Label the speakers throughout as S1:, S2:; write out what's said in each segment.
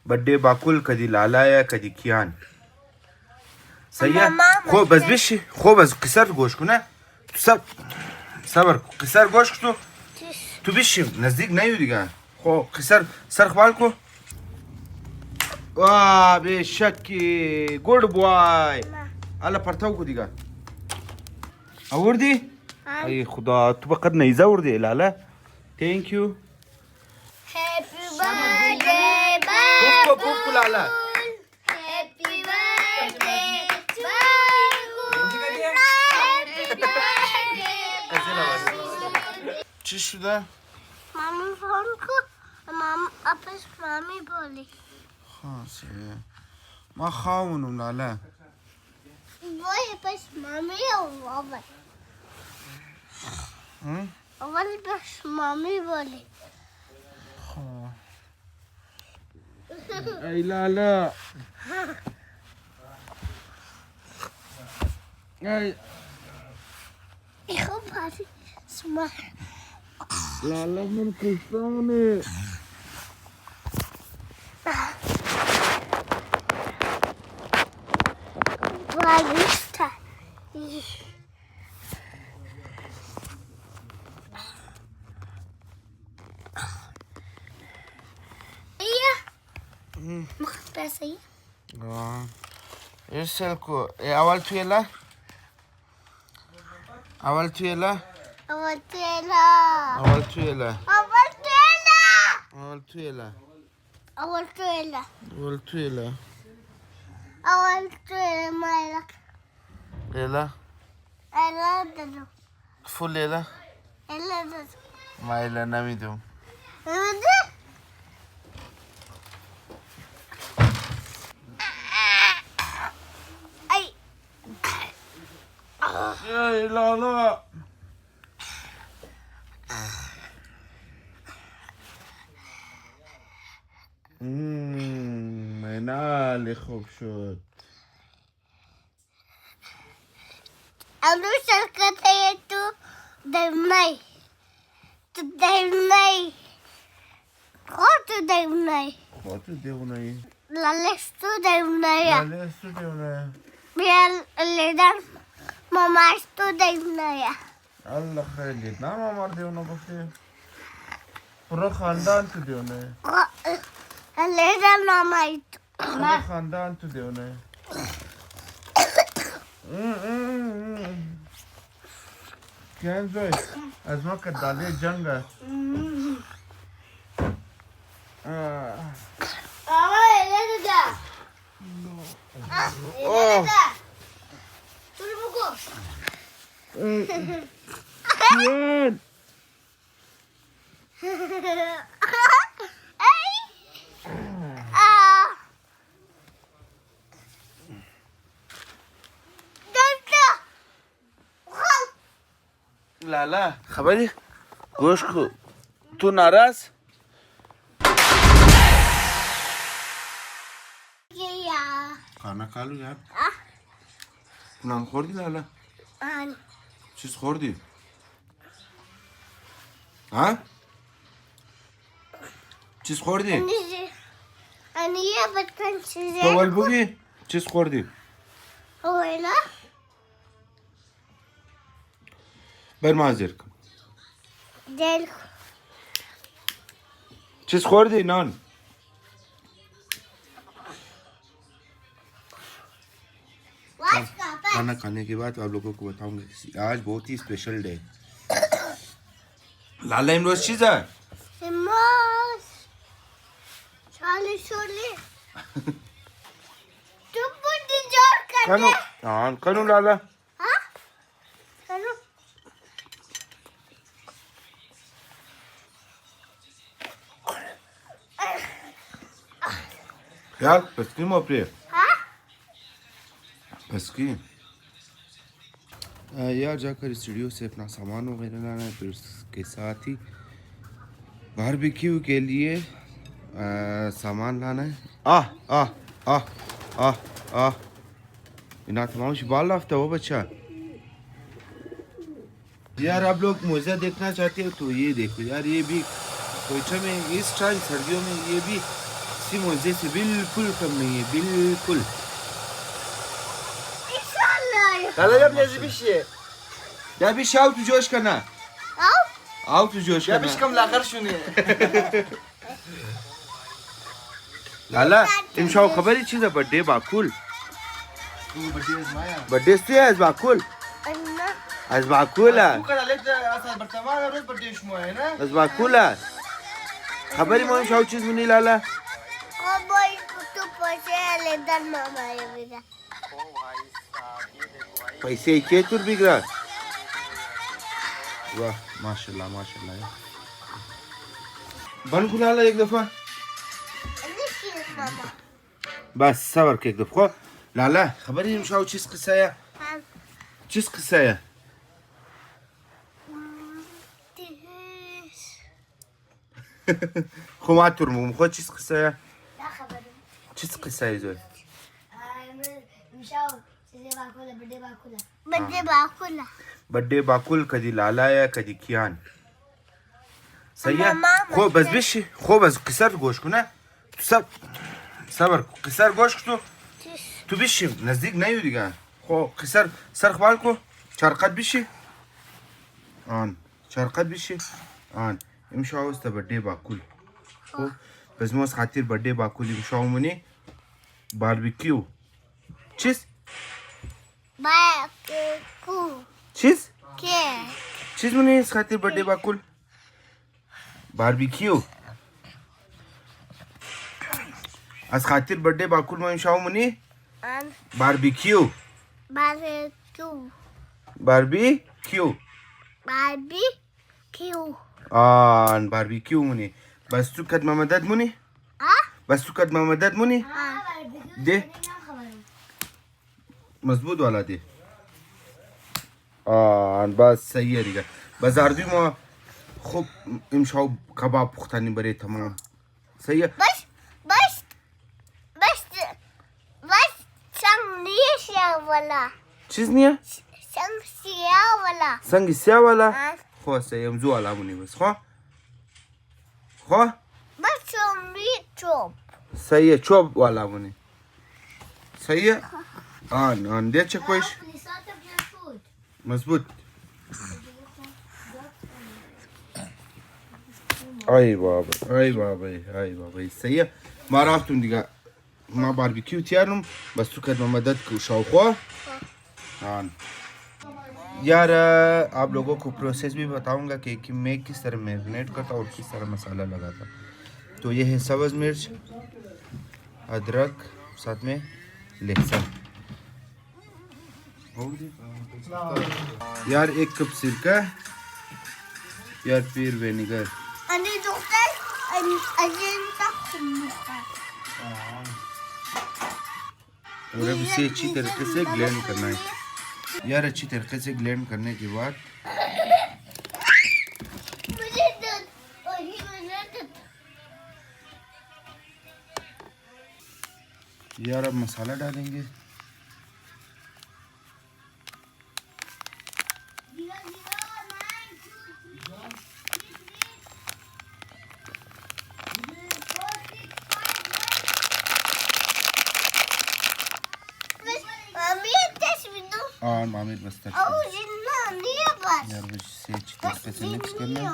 S1: बर्थडे बाकुल कधी लाला या कधी कियान सही है खो बस बिशी खो बस قصر گوش کنه صبر قصر گوش تو بیشی نزدیک نیو دیگه خو قصر سر خوال کو واه بشکی گود بوای الله پرتاو کو دیگه آوردی ای خدا تو بقد نیزه آوردی لاله ثانک یو کوف لاله چی شده؟
S2: مامی فون کو مام اپس مامی بولی
S1: خاصه ما خاونم لاله
S2: وای اپس مامی اول اول بس مامی بولی
S1: ای لاله ای
S2: خوب هستی اسمع
S1: لاله من کشتمونه
S2: بالشتا مخبص هي
S1: ارسلكو اول تويلا اول تويلا
S2: اول تيلا
S1: اول تويلا
S2: اول تيلا
S1: اول تويلا
S2: اول تيلا
S1: اول تويلا
S2: اول تيلا مالك
S1: ليلى
S2: الا ددو
S1: فول ليلى
S2: الا ددو
S1: ما إلا نميدو
S2: اي
S1: يا لا لا منالي خوب شد
S2: انا شركتي تو دمني تو دمني خاطر دمني
S1: خاطر دیونه
S2: لالستو دمني
S1: لاله سو دیونه
S2: بيال اللي دم ماماستو دمني
S1: الله خیلی نه مامار دیونه گفتی پورا خاندان تو دیونه
S2: اللي دم ماماستو
S1: پورا خاندان تو دیونه کیان زوی از ما که دالی جنگ
S2: آقا اله ده اله ده تو رو بگو
S1: کیان
S2: ای
S1: لالا خبری گوش کو تو ناراض खाना खा लो यार नाम खोर दी लाला चीज खोर दी हाँ चीज खोर दी
S2: أنا يا بتكون شزير
S1: तो والبوगी चीज खोर दी
S2: هو لا
S1: برمازر
S2: ديل
S1: चीज खोर दी नॉन खाना खाने के बाद आप लोगों को बताऊंगा आज बहुत ही स्पेशल डे लाला इमरोज चीज है
S2: سماس شالي شولي تبو دي جور
S1: كانوا
S2: كده
S1: كانوا لالا
S2: ها كانوا
S1: यार बस क्यों मोपरे
S2: ها
S1: बस की यार जाकर स्टूडियो से अपना सामान वगैरह लाना है फिर उसके साथ ही बारबेक्यू के लिए सामान लाना है इना तमाम शिबाल रफ्ता हो बच्चा यार आप लोग मुझे देखना चाहते हो तो ये देखो यार ये भी कोयचा में इस टाइम सर्दियों में ये भी इसी मजे से बिल्कुल कम नहीं है, बिल्कुल.
S3: Hala yap lezi bir şey.
S1: Ya bir şey al tu josh kana.
S2: Au?
S1: Al tu josh
S3: Ya bir
S1: kana.
S3: şey lakar şunu.
S1: लाला इमशाव खबर ही चीज़ है बर्थडे बाकुल.
S3: Bu badiye izmaya.
S1: बर्थडे से है आज बाकुल.
S2: Anna.
S1: आज बाकुल है.
S3: Bu kadar lezzetli asal berteman harus badiye şumuaya na.
S1: आज बाकुल है. खबर ही मोहन शाव चीज़ में नहीं लाला.
S2: Cowboy kutu पैसे लेदर मामा ये मेरा.
S1: पैसे इक्के तुर बिगड़ा. वाह माशाल्लाह माशाल्लाह. बन खुला ला एक दफा.
S2: Ini sih mama.
S1: बस सबर के एक दफा. लाला खबर ही इमशाव चीज़ किस्सा है.
S2: Han.
S1: चीज़ किस्सा है.
S2: Tis.
S1: खुमातुर मुम खो चीज़ किस्सा है.
S2: Ya haberim.
S1: चीज़ किस्सा है जो.
S2: बड्डे बाकुला.
S1: बर्थडे बाकुल कधी लाला या कधी कियान. सही है.
S2: Mama,
S1: खो बस बिशी खो बस किसर गोश को ना. तू सब सबर किसर गोश को
S2: Tis.
S1: तू बिशी नजदीक नहीं हुई दिगा. खो किसर सरखवाल को चारकत बिशी. आन चारकत बिशी. आन इमशाउस ता बर्थडे बाकुल. खो बस मोस खातिर बर्थडे बाकुल इमशाउ मुनी बारबेक्यू. चीज
S2: Baku.
S1: चीज
S2: Ke.
S1: चीज मुनी इस खातिर बर्थडे बाकुल. बारबेक्यू आज खातिर बर्थडे बाकुल में इमशाउ मुनी
S2: An.
S1: Barbecue.
S2: Barbecue.
S1: Barbecue.
S2: Barbecue.
S1: आन बारबेक्यू मुनी बस तू कदमा मदद मुनी.
S2: Ah?
S1: बस तू कदमा मदद मुनी. दे मजबूत वाला दे. बस सही है दिगा. बाजार भी मो खूब इमशाउ कबाब पुख्तानी बरे तमाम. सही है.
S2: Bas. Sang wala.
S1: चीज नहीं है.
S2: Sang siya wala.
S1: संग सिया वाला.
S2: Ah.
S1: खो सही हम जो वाला मुनी बस खो kho
S2: Bas some meat chop.
S1: सही है चोप वाला मुनी. सही है. आन दे चकोइश मजबूत. ay baba सही है. ما راحتم دیگه ما باربیکیو تیارم بس تو کد مدد کو شاوخوا. यार आप लोगों को प्रोसेस भी बताऊंगा कि मैं किस तरह मैरिनेट करता और किस तरह मसाला लगाता. तो ये है सब्ज़ मिर्च, अदरक, साथ में लहसुन. यार 1 कप सिरका, यार फिर vinegar.
S2: Ani doktor, ajin tak kumuha.
S1: और अब इसे अच्छी तरीके से ग्लेंड करना है. यार अच्छी तरीके से ग्लेंड करने के बाद
S2: मुझे दर्द, मुझे दर्द.
S1: यार अब मसाला डालेंगे. मामिर बस्तर यार इसे अच्छी तरीके से मिक्स करना है.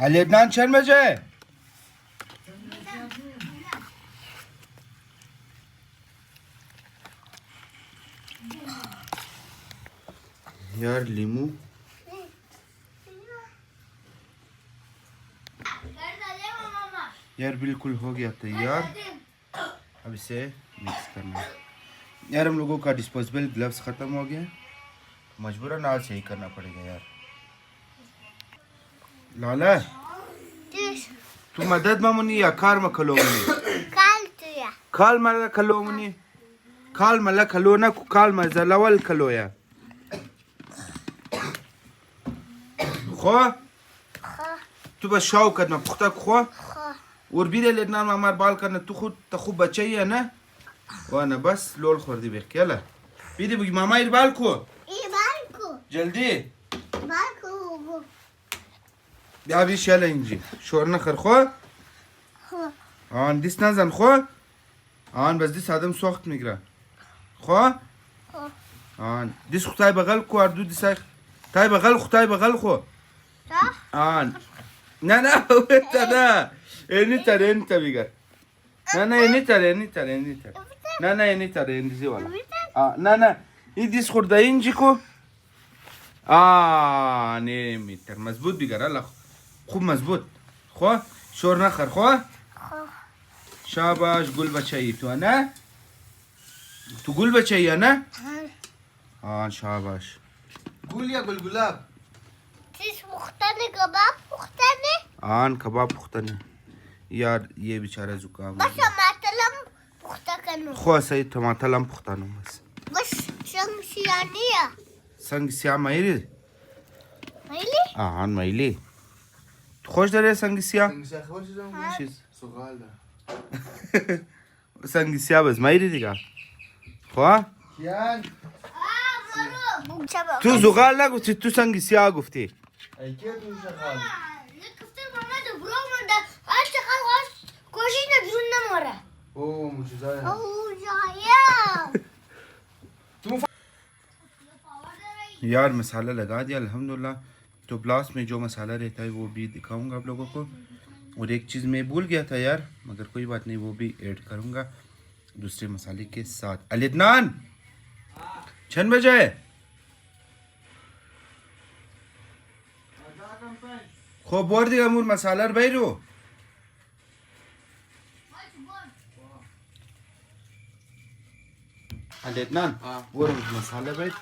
S1: अलीदनान चल मजे. यार लीमू यार बिल्कुल हो गया तैयार. अब इसे मिक्स करना है. यार हम लोगों का डिस्पोजेबल ग्लव्स ख़त्म हो गया. मजबूरन आज सही करना पड़ेगा यार. लाला तू मदद मामुनी या कार में खलो मुनी. काल मला खलो मुनी. काल मला खलो ना काल मजा लवल खलो या. खो तू बस शाव करना पुख्ता खो. और भी लेना हमारे बाल करना. तू खुद बच्चा ही है ना. وانا بس لول خوردی بخ يلا بيدي بگی ماما ایر بالکو
S2: ای بالکو
S1: جلدی
S2: بالکو
S1: بیا بیش یلا اینجی شور نخور خو
S2: خو
S1: آن دیس نزن خو آن بس دیس آدم سخت میگیره خو
S2: خو
S1: آن دیس خدای بغل کو اردو دیسای تای بغل خدای بغل خو
S2: صح
S1: آن نه نه تا نه اینی تا بیگر نه اینی تر نه اینی تر دیزی والا نه نه این دیس خورده اینجی کو نمیتر مضبوط بیگر الله خوب مضبوط خو شور نخور خو شاباش گل بچه‌ای تو نه تو گل بچه‌ای نه شاباش
S3: گل یا گلگلاب
S2: چیز پختنه کباب پختنه
S1: کباب پختنه یار یه بیچاره زکام
S2: بس ماتلم پخته کنو
S1: خو سعی ټماټر هم پختانو بس
S2: بس شمشیانیه
S1: سنگ سیاه مایری
S2: میلی
S1: مایلی تو خوش داره سنگ سیاه
S3: سنگسیه خبر شدم
S1: چیز
S3: سوغال ده
S1: سنگ سیاه بس مایری دیگه خو
S3: کیان
S2: برو
S1: تو زغال نگفتی تو سنگ سیاه گفتی
S3: ای که تو شغال
S2: نکفته ماما دو برو من ده هر چقدر خواست کوشش ندرون نماره
S3: او موجزایا
S2: اوه جایا
S1: यार मसाला लगा दिया अल्हम्दुलिल्लाह तो ब्लास्ट में जो मसाला रहता है वो भी दिखाऊंगा आप लोगों को और एक चीज़ मैं भूल गया था यार मगर कोई बात नहीं वो भी ऐड करूंगा दूसरे मसाले के साथ अलिदनान 6 बजे खो बोर दिया मूर मसाला बैरो अलिदनान वो मसाला बैठ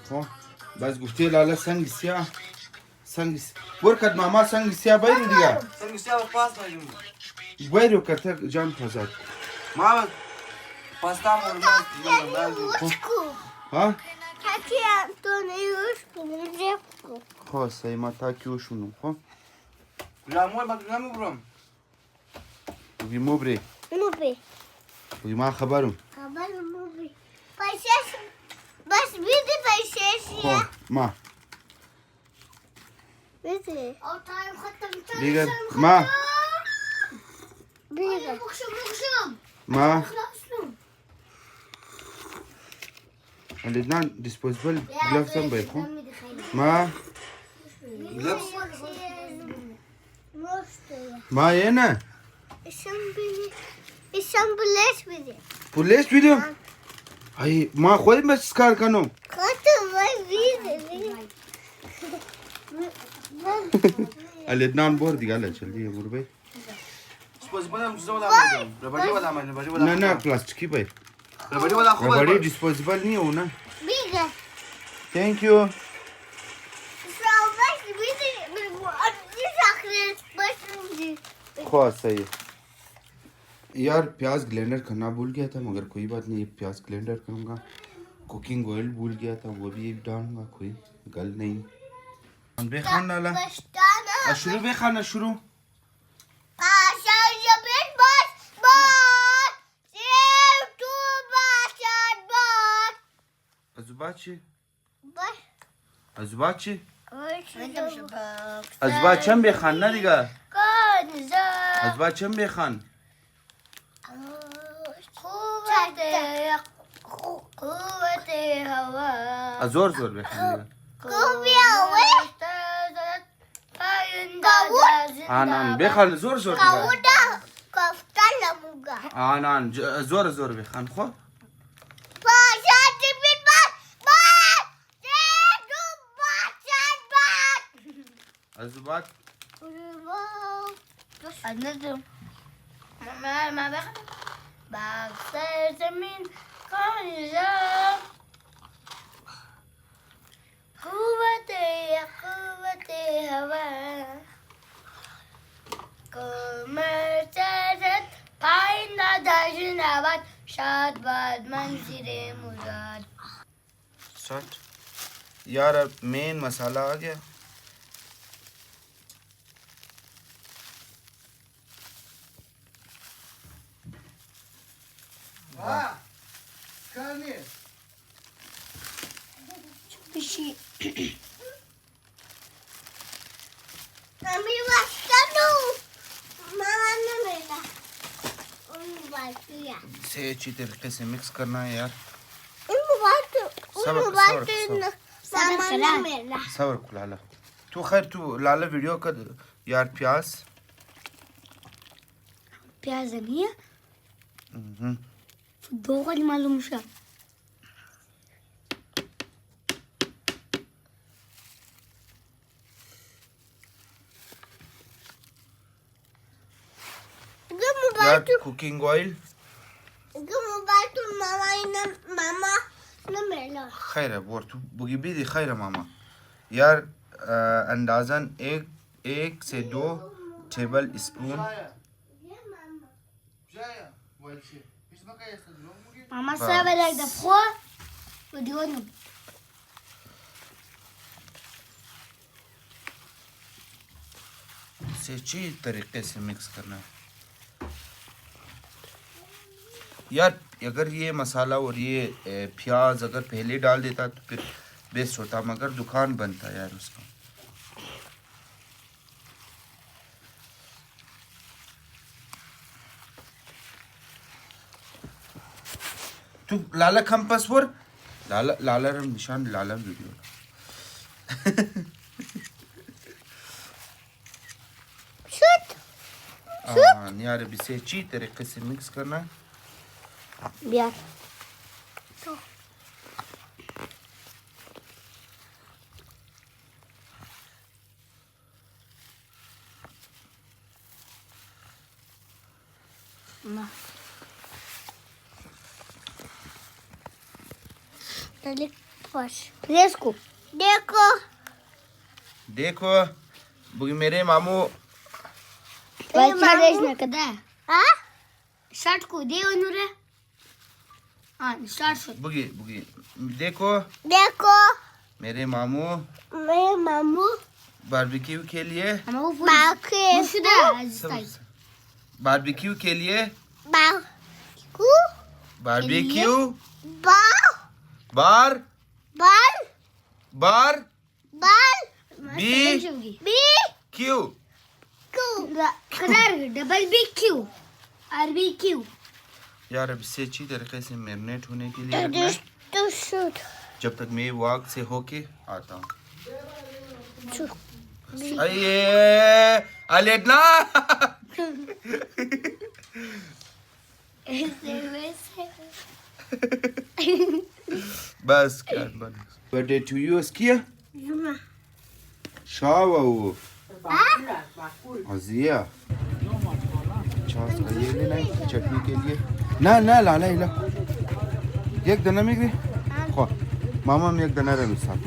S1: خو بس گفتی لاله سنگ سیاه برکت ماما سنگ سیاه بیرو دیگه
S3: سنگسیه پاس نجم
S1: بیرو کتا جان تازد
S3: ما پاستا مورمن
S2: Ушку.
S1: ها
S2: Taki Antoniuszku, dziewku.
S1: خو سعی ما تاکیو شونو خو
S3: رامور مگرامو برام
S1: بگی مبری
S2: Lubi.
S1: بگی ما خبرم
S2: Kabar lubi. Paşaş. Bas bizi paşaş
S1: خو
S2: ya.
S1: ما
S2: Bizi. Ortaya katım.
S1: دیگه ما
S2: Bizi. Bukşum.
S1: ما لبنان disposable gloves هم باید خو ما ما یه نه
S2: İstanbul'es bizi.
S1: پولیس بیدیم ای ما خودم بس کار کنم
S2: Katım var bizi.
S1: لبنان بور دیگه الله جلدی برو باید
S3: disposable هم چیزا بدم رباجی بدم رباجی بدم
S1: نه نه پلاستیکی باید
S3: رباجی بدم خوب
S1: رباری disposable نیه اونه
S2: Bizi.
S1: thank you
S2: Savaş bizi. Bir saklı başımızı.
S1: خواہ صحیح यार प्याज ग्लेंडर करना भूल गया था मगर कोई बात नहीं प्याज ग्लेंडर करूँगा कुकिंग ऑयल भूल गया था वो भी डालूंगा कोई गल नहीं बेखान डाला
S2: Baştan.
S1: शुरू बेखाना शुरू
S2: Paşa bir baş. Sevdu başan baş.
S1: अजुबाची
S2: Baş.
S1: अजुबाची
S2: Baş.
S1: अजुबाचम बेखान ना दिगा
S2: Kanıza.
S1: अजुबाचम बेखान
S2: Kuvveti hava.
S1: जोर जोर बेखान दिगा आन आन बेखान जोर जोर दिगा
S2: Kavuda kaftala muga.
S1: आन आन जोर जोर बेखान खो
S2: Paşa bir baş. Baş. Sevdu başan baş.
S1: अजुबात
S2: Anladım. Ma bak. Bak zemin kanıza. Kuvveti hava. Kumerset payna dajinavat. Şad bad manzire murad.
S1: सट यार अब मेन मसाला आ गया
S3: ها كاني
S2: بشي أمي بستنو ماما نميلا أمي باتيا
S1: इसे अच्छी तरीके से मिक्स करना है यार
S2: أمي باتو
S1: صبر،
S2: أمي
S1: صبر،
S2: باتو
S1: صبر.
S2: ماما نميلا
S1: صبر को लाला तो खैर तू लाला वीडियो का यार प्याज
S2: प्याज नहीं है
S1: हम्म
S2: दो का मालूम शा
S1: यार कुकिंग ऑयल
S2: मामा नमैला
S1: खैर है बोर तू बुगी भी दी खैर है मामा यार अंदाजन एक से 2 टेबल स्पून
S3: جايه ولا شيء مش بقى يستدلون ممكن
S2: मामा sabe like the four وديو
S1: इसे अच्छी तरीके से मिक्स करना है यार अगर ये मसाला और ये प्याज अगर पहले डाल देता तो फिर बेस्ट होता मगर दुकान बनता यार उसका तू लाला कम पासवर्ड लाला रम निशान लाला वीडियो हाँ यार अब इसे अच्छी तरीके से मिक्स करना है
S2: बियार ना Dale pues. Fresco.
S1: देखो बुगी मेरे मामू
S2: Vai na kada. Ha? Start ko de onure. Ah, start.
S1: बुगी देखो मेरे मामू बारबेक्यू के लिए बारबेक्यू के लिए बारबेक्यू बार क्यू
S2: डबल बी क्यू आरबीक्यू
S1: यार अब इससे अच्छी तरीके से मैरिनेट होने के लिए रखना है जब तक मैं वॉक से होके आता हूँ अये अलेडना बस क्या बर्थडे टू यू किया शावा वो अजिया छाछ का ये लेना है चटनी के लिए ना लाला इला एक दना में गए खो मामा में एक दना रहे साथ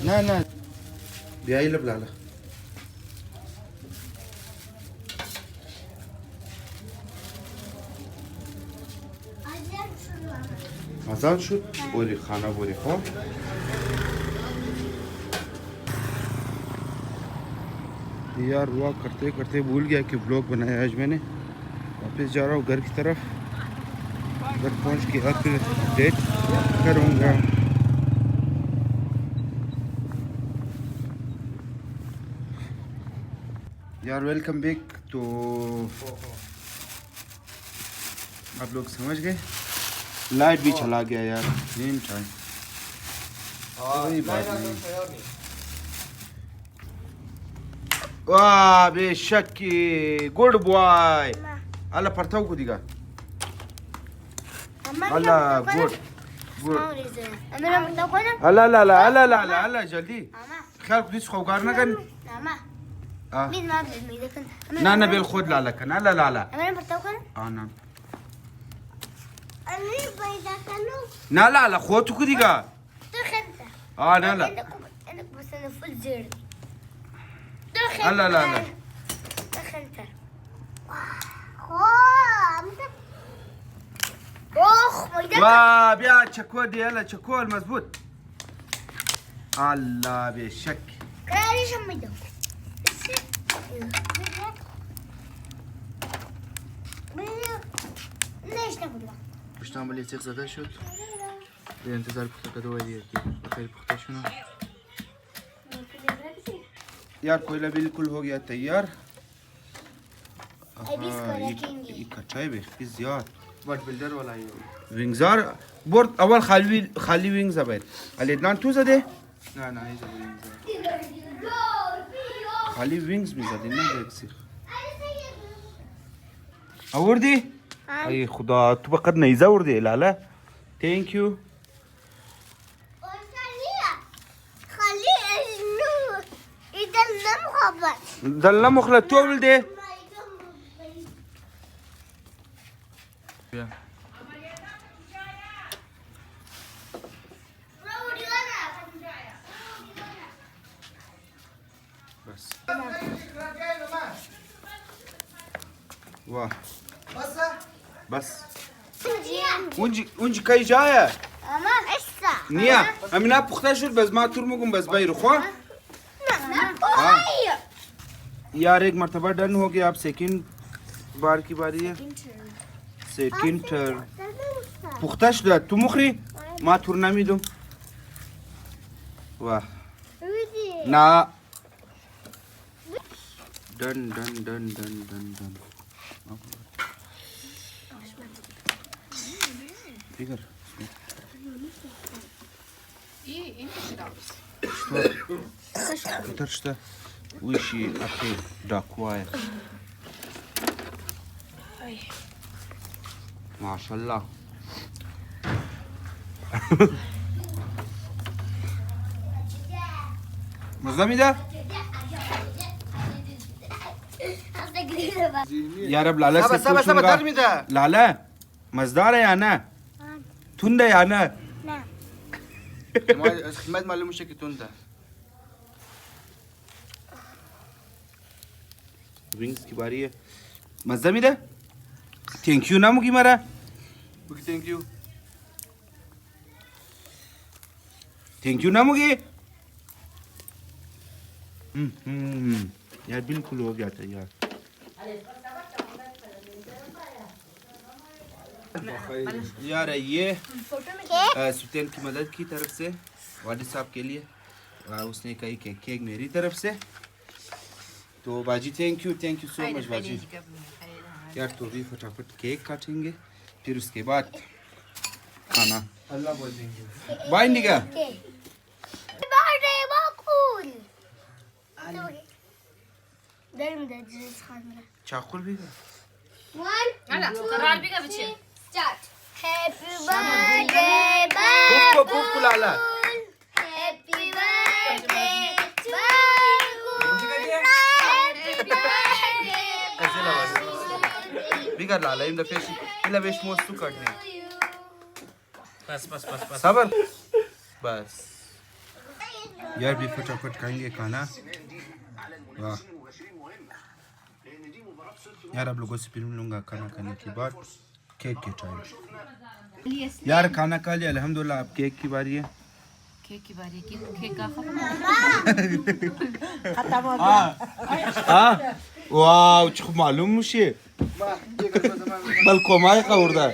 S1: ना ब्याही लब लाला आजाद शुद बोले खाना बोले खो यार हुआ करते करते भूल गया कि व्लॉग बनाया आज मैंने वापस जा रहा हूँ घर की तरफ घर पहुँच के फिर डेट करूँगा यार वेलकम बैक तो आप लोग समझ गए लाइट भी चला गया यार सेम टाइम कोई बात नहीं वाह बेशक गुड बॉय अल्लाह पढ़ता को दिगा अल्लाह गुड अल्लाह जल्दी ख्याल पुलिस को उगारना कर ना बिल खुद ला लक ना لا خود को दिगा ना لا لا वाह بيا تشكو دي يلا تشكو المظبوط الله بشك
S2: ليش نقول لك؟
S3: باش نعمل لي سيخ زاده شد انتظار پخته کدو ویدی خیلی پخته شونه
S1: यार कोयला बिल्कुल हो गया तैयार
S2: अभी इसको
S1: हाँ,
S2: रखेंगे।
S1: ये कच्चा है बेखी ज्यादा
S3: बट बिल्डर वाला है
S1: विंग्जार बोर्ड अول खाली विंग्स अबैत अलेदनान तू زده
S3: ना ना ये सब
S1: खाली विंग्स भी زده ना देख सिर्फ اوردی ای خدا تو فقط نیزه اوردی لاله थैंक यू
S2: خليه انه اذا لم خبر
S1: دلنا مخلط تو ولدي بس واه بس اونجی کای جایه
S2: اما اسا
S1: نیا امینا پخته شد بس ما تور مگم بس بیرو خو यार एक मर्तबा डन हो गया अब सेकंड बार की बारी है सेकंड टर्न पुख्ता شده تو مخری ما تور نمیدم واه نه دن دن دن دن دن دن Игорь. Что? Выши ахи даквай. Машаллах. مزه میده؟ یا رب لاله
S3: سبا سبا سبا درد میده
S1: لاله مزداره یا نه؟ تنده یا نه؟
S2: نه
S3: خدمت معلوم میشه که تنده
S1: وینگز کی باریه مزه میده؟ تینکیو نموگی مرا؟
S3: بگی تhank you
S1: थैंक यू ना मुझे यार बिल्कुल हो गया था यार यार ये सुल्तान की मदद की तरफ से वालिद साहब के लिए उसने कही कि केक मेरी तरफ से तो बाजी थैंक यू सो मच बाजी यार तो भी फटाफट केक काटेंगे फिर उसके बाद खाना
S3: अल्लाह बोल देंगे
S1: बाय निगा
S2: بارده باقول دارم در جز خانه
S1: चाकुल भी
S2: 1
S4: هلا قرار بقى بتشي
S2: start happy birthday
S1: كوف لالا
S2: happy birthday باقول happy birthday
S1: ऐसे लगा बिगर लाला इन दफे इला वेश मोस्तु काटने
S4: बस
S1: सबर बस यार भी फटाफट खाएंगे खाना वाह यार आप लोगों से फिल्म लूंगा खाना खाने के बाद केक के टाइम यार खाना खा लिया अल्हम्दुलिल्लाह अब केक की बारी है
S4: केक की बारी केक का
S1: हाँ واو çok malum mu şey bal komay kavurda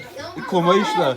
S1: komay işte